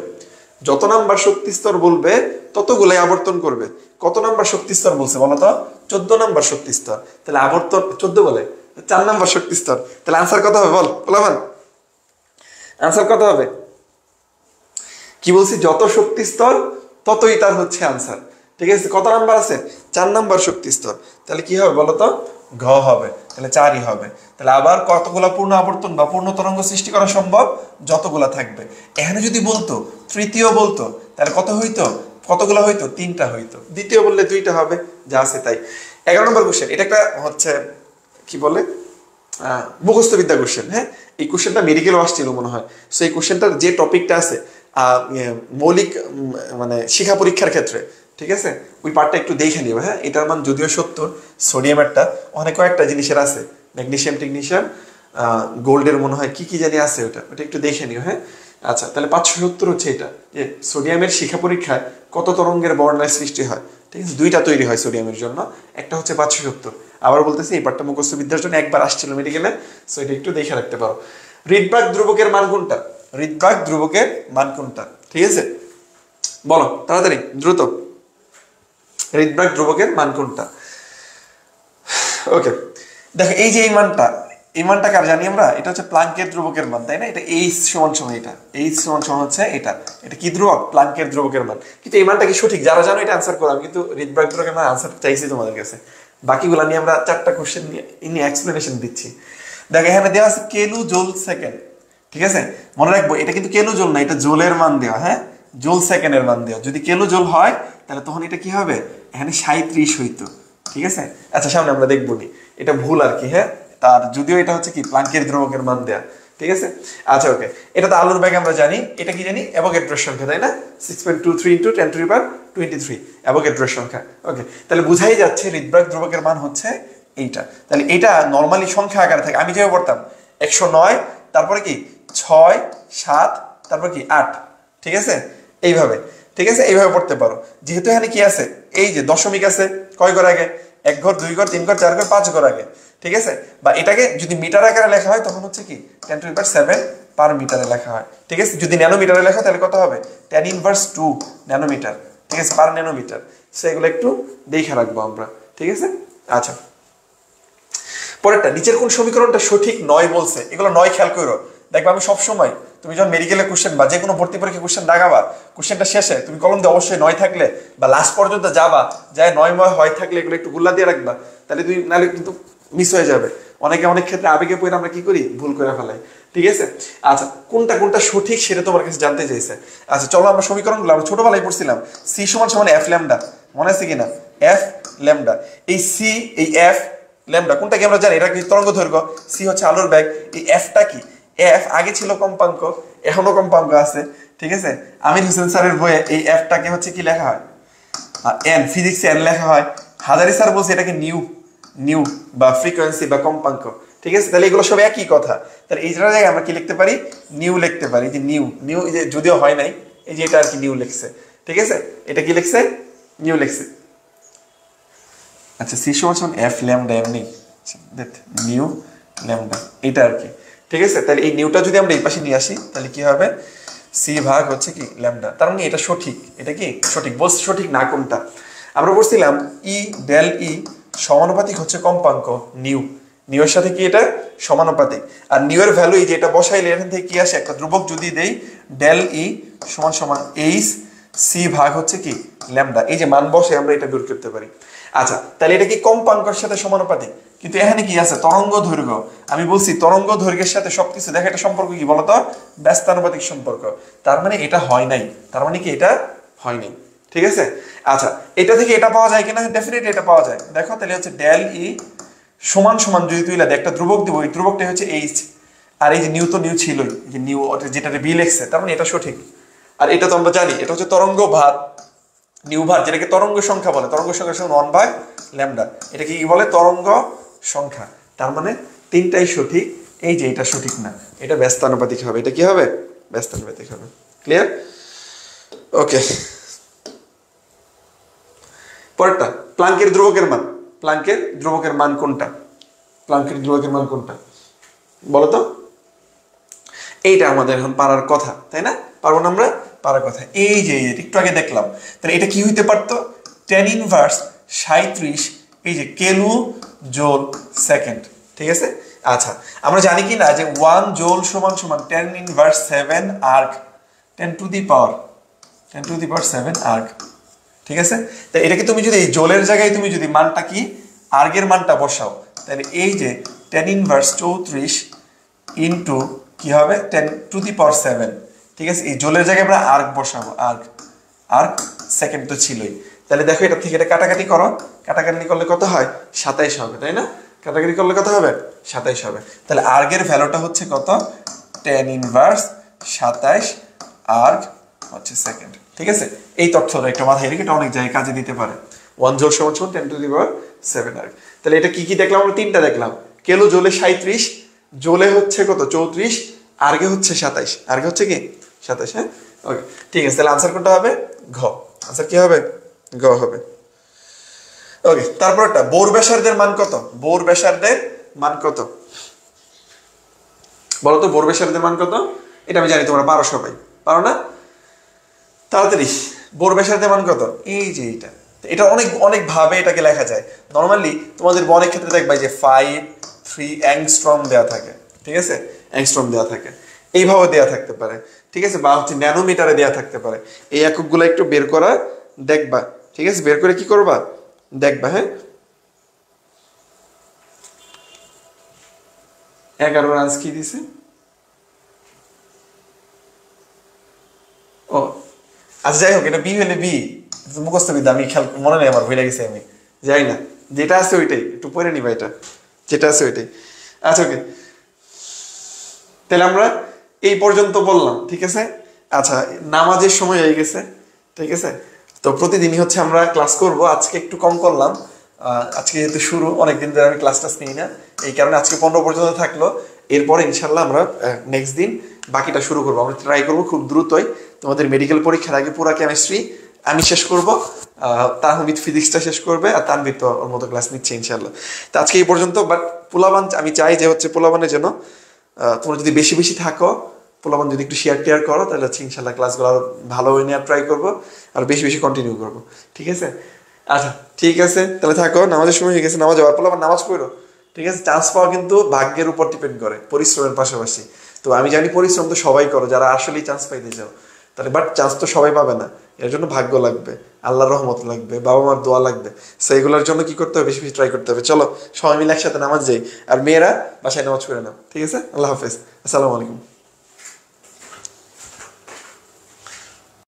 যত নাম্বার শক্তি স্তর বলবে ততগুলাই আবর্তন করবে। কত নাম্বার শক্তি স্তর বলছে বলো তো, 14 নাম্বার শক্তি স্তর। তাহলে আবর্তন 14 বলে 4 নাম্বার শক্তি স্তর। তাহলে আনসার কত হবে বল, বলামান আনসার কত হবে, কি বলছি, যত শক্তি স্তর ততই তার হচ্ছে আনসার। ঠিক আছে, কত নাম্বার আছে? 4 নাম্বার শক্তি স্তর। তাহলে কি হবে বলো তো? ঘ হবে, তাহলে 4ই হবে। তাহলে আবার কতগুলা পূর্ণ আবর্তন বা পূর্ণ তরঙ্গ সৃষ্টি করা সম্ভব? যতগুলা থাকবে। এখানে যদি বলতো তৃতীয় বলতো তাহলে কত হইতো? কতগুলা হইতো? 3টা হইতো। দ্বিতীয় বললে 2টা হবে, যা আছে তাই। 11 নম্বর কোশ্চেন, এটা একটা হচ্ছে কি বলে মুখস্থ বিদ্যা কোশ্চেন। হ্যাঁ, এই কোশ্চেনটা মেডিকেল আসছিল মনে হয়। সো এই কোশ্চেনটার যে টপিকটা আছে মৌলিক মানে শিক্ষা পরীক্ষার ক্ষেত্রে, ঠিক আছে, ওই পার্টটা একটু দেখে নিবে। হ্যাঁ, এটার মান যদিও 70, সোডিয়ামেরটা অনেক কয়েকটা জিনিসের আছে, ম্যাগনেসিয়াম টেকনিশিয়াম গোল্ডের মনে হয় কি কি জানি আছে, ওটা একটু দেখে নিও। হ্যাঁ, আচ্ছা, তাহলে 570 হচ্ছে এটা, যে সোডিয়ামের শিক্ষা পরীক্ষায় কত তরঙ্গের বর্ণায় সৃষ্টি হয়। ঠিক আছে, 2টা তৈরি হয় সোডিয়ামের জন্য, একটা হচ্ছে 570। আবার বলতেছি এই পার্টটা মুখস্থ বিদ্যার জন্য একবার আসছিল মেডিকেলে, সো এটা একটু দেখে রাখতে পারো। রিডবার্গ ধ্রুবকের মান কোনটা? রিডবার্গ ধ্রুবকের মান কোনটা? ঠিক আছে, বলো তাড়াতাড়ি দ্রুত। রিডবার্গ ধ্রুবকের মান কোনটা? ওকে, দেখো এই যে এই মানটা কার জানি আমরা? এটা হচ্ছে প্লাঙ্কের ধ্রুবকের মান, তাই না? এটা এইচ সমান সমান এটা, এইচ সমান সমান হচ্ছে এটা কি ধ্রুবক? প্লাঙ্কের ধ্রুবকের মান। কিন্তু এই মানটা কি সঠিক? যারা জানো এটা আনসার করো, আমি কিন্তু রিডবার্গ ধ্রুবকের মান আনসার চাইছি তোমাদের কাছে। বাকিগুলা নিয়ে আমরা 4টা কোশ্চেন নিয়ে এক্সপ্লেনেশন দিচ্ছি। দেখো এখানে দেওয়া আছে কেলু জোল সেকেন্ড। ঠিক আছে, মনে রাখবো এটা কিন্তু কেলু জোল না, এটা জোলের মান দেওয়া। হ্যাঁ, জোল সেকেন্ডের মান দেওয়া। যদি কেলু জোল হয় তাহলে তখন এটা কি হবে? এখানে 37 হইতো। ঠিক আছে, আচ্ছা সামনে আমরা দেখবো নি, এটা ভুল আর কি। হ্যাঁ, তার যদিও এটা হচ্ছে কি প্লাঙ্কের ধ্রুবকের মান দেয়া। ঠিক আছে, আচ্ছা ওকে, এটা তো আলোর ব্যাগ আমরা জানি। এটা কি জানি? অ্যাভোগাড্রোর সংখ্যা, তাই না? 6.23 × 10⁻23 অ্যাভোগাড্রোর সংখ্যা। ওকে, তাহলে বুঝাই যাচ্ছে রিডবার্গ ধ্রুবকের মান হচ্ছে এইটা। তাহলে এটা নর্মালি সংখ্যা আকারে থাকে। আমি যেভাবে পড়তাম 109, তারপরে কি 6, 7, তারপর কি 8। ঠিক আছে, এইভাবে। ঠিক আছে, এইভাবে পড়তে পারো। যেহেতু এখানে কি আছে? এই যে দশমিক আছে, কয় ঘর আগে? 1 ঘর, 2 ঘর, 3 ঘর, 4 ঘর, 5 ঘর আগে। ঠিক আছে, বা এটাকে যদি মিটার আকারে লেখা হয় তখন হচ্ছে কি 10⁻7 পার মিটারে লেখা হয়। ঠিক আছে, যদি ন্যানোমিটারে লেখা তাহলে কত হবে? 10⁻2 ন্যানোমিটার। ঠিক আছে, পার ন্যানোমিটার। সো এগুলো একটু দেখে রাখবো আমরা। ঠিক আছে, আচ্ছা পরেরটা, নিচের কোন সমীকরণটা সঠিক নয় বলছে? এগুলো নয় খেয়াল করো। দেখবে আমি সবসময়, তুমি যখন মেডিকেলের কোশ্চেন বা যে কোনো ভর্তি পরীক্ষা কোশ্চেন দাগাবা, কোশ্চেনটা শেষে তুমি কলম দিয়ে অবশ্যই 9 থাকলে বা লাস্ট পর্যন্ত যাবা, যায় 9 হয় থাকলে এগুলো একটু গুল্লা দিয়ে রাখবা, তাহলে তুমি নাহলে কিন্তু মিস হয়ে যাবে। অনেক ক্ষেত্রে আবেগে পড়ে আমরা কি করি? ভুল করে ফেলাই। ঠিক আছে, আচ্ছা কোনটা সঠিক সেটা তোমার কাছে জানতে চাইছে। আচ্ছা চলো আমরা সমীকরণগুলো আমরা ছোটবেলায় পড়ছিলাম। সি সমান এফ ল্যামডা, মনে আছে কিনা? এফ ল্যামডা, এই সি এই এফ ল্যামডা কোনটা কি আমরা জানি? এটা কি তরঙ্গ দৈর্ঘ্য, সি হচ্ছে আলোর বেগ। এই এফটা কি? এফ আগে ছিল কম্পাঙ্ক, এখনো কম্পাঙ্ক আছে। ঠিক আছে, আমির হোসেন স্যারের বইয়ে এই এফটাকে হচ্ছে কি লেখা হয়? এন, ফিজিক্সে এন লেখা হয়। হাজারি স্যার বলছে এটাকে নিউ বা ফ্রিকোয়েন্সি বা কম্পাঙ্ক। ঠিক আছে, তাহলে এগুলো সব একই কথা। তাহলে এই জায়গায় আমরা কি লিখতে পারি? নিউ লিখতে পারি। যে নিউ যে যদিও হয় নাই, এই যে এটা আর কি নিউ লিখছে। ঠিক আছে, এটা কি লিখছে? নিউ লিখছে। আচ্ছা সি সমান এফ ল্যামডা এমনি নিউ ল্যামডা, এটা আর কি। ঠিক আছে, তাহলে এই নিউটা যদি আমরা এই পাশে নিয়ে আসি তাহলে কি হবে? সি ভাগ হচ্ছে কি ল্যামডা। তার মানে এটা সঠিক। এটা কি সঠিক? বলছে সঠিক না কোনটা? আমরা বলছিলাম ই ডেল ই সমানুপাতিক হচ্ছে কম্পাঙ্ক নিউ এর সাথে কি এটা সমানুপাতিক। আর নিউ এর ভ্যালু এই যে এটা বসাইলে এখান থেকে কি আসে? একটা ধ্রুবক যদি দেই ডেল ই সমান এইচ সি ভাগ হচ্ছে কি ল্যামডা। এই যে মান বসে আমরা এটা বের করতে পারি। আচ্ছা তাহলে এটা কি কম্পাঙ্কের সাথে সমানুপাতিক, কিন্তু এখানে কি আছে? তরঙ্গ দৈর্ঘ্য। আমি বলছি তরঙ্গ দৈর্ঘ্যের সাথে সবকিছু দেখা, এটা সম্পর্ক কি বলতো? ব্যস্তানুপাতিক সম্পর্ক। তার মানে এটা হয় নাই, তার মানে কি এটা হয় নাই। ঠিক আছে, আচ্ছা এটা থেকে এটা পাওয়া যায় কিনা? ডেফিনেটলি এটা পাওয়া যায়। দেখো তাহলে হচ্ছে ডেল ই সমান যদি তুই একটা ধ্রুবক দিব, এই ধ্রুবকটা হচ্ছে এইচ, আর এই যে নিউ তো নিউ ছিলই, যে নিউ যেটা বি লেখছে, তার মানে এটা সঠিক। আর এটা তো আমরা জানি এটা হচ্ছে তরঙ্গ ভার, নিউ ভার, যেটাকে তরঙ্গ সংখ্যা বলে। তরঙ্গ সংখ্যা সমান 1/λ। এটা কি বলে? তরঙ্গ সংখ্যা। তার মানে 3টাই সঠিক। এই যে এটা সঠিক না, এটা ব্যস্তানুপাতিক হবে। এটা কি হবে? ব্যস্তানুপাতিক হবে। ক্লিয়ার? ওকে, পরেরটা, প্লাঙ্কের ধ্রুবকের মান। প্লাঙ্কের ধ্রুবকের মান কোনটা? প্লাঙ্কের ধ্রুবকের মান কোনটা বলো তো? এইটা আমাদের এখন পারার কথা, তাই না? পারবো না আমরা? পারার কথা। এই যে একটু আগে দেখলাম, তাহলে এটা কি হইতে পারতো? tan−37 এই যে কেলু জোল সেকেন্ড। ঠিক আছে, আচ্ছা আমরা জানি কি না যে 1 জোল সমান tan−7 আর্ক 10⁻7 আর্ক। ঠিক আছে? তো এটাকে তুমি যদি এই জোলের জায়গায় তুমি যদি মানটা কি আর্গের মানটা বসাও, তাহলে এই যে টেন ইনভার্স 34 ইন্টু কি হবে 10⁻⁷, ঠিক আছে? এই জোলের জায়গায় আমরা আর্গ বসাবো, আর্গ সেকেন্ড তো ছিলই। তাহলে দেখো এটা থেকে এটা কাটাকাটি করো, কাটাকাটি করলে কত হয় 27 হবে, তাই না? কাটাকাটি করলে কত হবে 27 হবে। তাহলে আর্গের ভ্যালুটা হচ্ছে কত 10 ইনভার্স 27 আর্গ হচ্ছে সেকেন্ড, ঠিক আছে? এই তথ্যটা একটু মাথায় রেখে এটা অনেক জায়গায় কাজে দিতে পারে। 1 জোল সমান 10⁻⁷ আর্গ। তাহলে এটা কি কি দেখলাম আমরা? তিনটা দেখলাম। কিলো জোলে 37, জোলে হচ্ছে কত 34, আর্গে হচ্ছে 27, আর্গে হচ্ছে কি 27। হ্যাঁ, ওকে, ঠিক আছে। তাহলে আনসার কোনটা হবে? ঘ। আনসার কি হবে? গ হবে। ওকে, তারপর একটা বোর ব্যাসার্ধের মান কত? বোর ব্যাসার্ধের মান কত বলো তো? বোর ব্যাসার্ধের মান কত? এটা আমি জানি তোমরা পারো, সবাই পারো না? তাড়াতাড়ি, বোর ব্যাসার্ধের মান কত? এই যে এটা, এটা অনেক অনেক ভাবে এটাকে লেখা যায়। নর্মালি তোমাদের অনেক ক্ষেত্রে দেখবা যে 5-3 অ্যাংস্ট্রম দেওয়া থাকে, ঠিক আছে? অ্যাংস্ট্রম দেওয়া থাকে, এইভাবে দেওয়া থাকতে পারে, ঠিক আছে? বা হচ্ছে ন্যানোমিটারে দেওয়া থাকতে পারে। এই এককগুলো একটু বের করা দেখবা, ঠিক আছে? বের করে কি করবা দেখবা। হ্যাঁ, 11 রাঞ্জ কি দিছে? ও আচ্ছা, যাই হোক, এটা বি হলে বি, মুখস্থ বিদ্যা, আমি খেয়াল মনে নেই আমার, ভুলে গেছি আমি, যাই না, যেটা আছে ওইটাই একটু পড়ে নিবা, এটা যেটা আছে ওইটাই। আচ্ছা, ওকে, তাহলে আমরা এই পর্যন্ত বললাম, ঠিক আছে? আচ্ছা, নামাজের সময় হয়ে গেছে, ঠিক আছে? তো প্রতিদিনই হচ্ছে আমরা ক্লাস করব, আজকে একটু কম করলাম, আজকে যেহেতু শুরু, অনেকদিন ধরে আমি ক্লাস টাস নিই না, এই কারণে আজকে 15 পর্যন্ত থাকলো। এরপরে ইনশাল্লাহ আমরা নেক্সট দিন বাকিটা শুরু করবো। আমরা ট্রাই করবো খুব দ্রুতই তোমাদের মেডিকেল পরীক্ষার আগে পুরা কেমিস্ট্রি আমি শেষ করব, তাহমিদ ফিজিক্সটা শেষ করবে, আর তানবির তো ওর মতো ক্লাস নিচ্ছে ইনশাল্লাহ। তো আজকে এই পর্যন্ত। বাট পোলাবান আমি চাই যে হচ্ছে পোলাবানের জন্য তোমরা যদি বেশি বেশি থাকো, পোলাবান যদি একটু শেয়ার টেয়ার করো, তাহলে হচ্ছে ইনশাল্লাহ ক্লাসগুলো আরো ভালো হয়ে নেওয়ার ট্রাই করবো, আর বেশি বেশি কন্টিনিউ করবো, ঠিক আছে? আচ্ছা, ঠিক আছে, তাহলে থাকো, নামাজের সময় হয়ে গেছে, নামাজ যাওয়ার পোলাবান নামাজ পড়ো, ঠিক আছে? চান্স পাওয়া কিন্তু ভাগ্যের উপর ডিপেন্ড করে, পরিশ্রমের পাশাপাশি। তো আমি জানি পরিশ্রম তো সবাই করো যারা আসলেই চান্স পাইতে চাও, তাহলে বাট চান্স তো সবাই পাবে না, এর জন্য ভাগ্য লাগবে, আল্লাহর রহমত লাগবে, বাবা মার দোয়া লাগবে। সো এগুলোর জন্য কি করতে হবে? বেশি বেশি ট্রাই করতে হবে। চলো সবাই মিলে একসাথে নামাজ যাই, আর মেয়েরা বাসায় নামাজ পড়ে নাও, ঠিক আছে? আল্লাহ হাফেজ, আসসালামু আলাইকুম।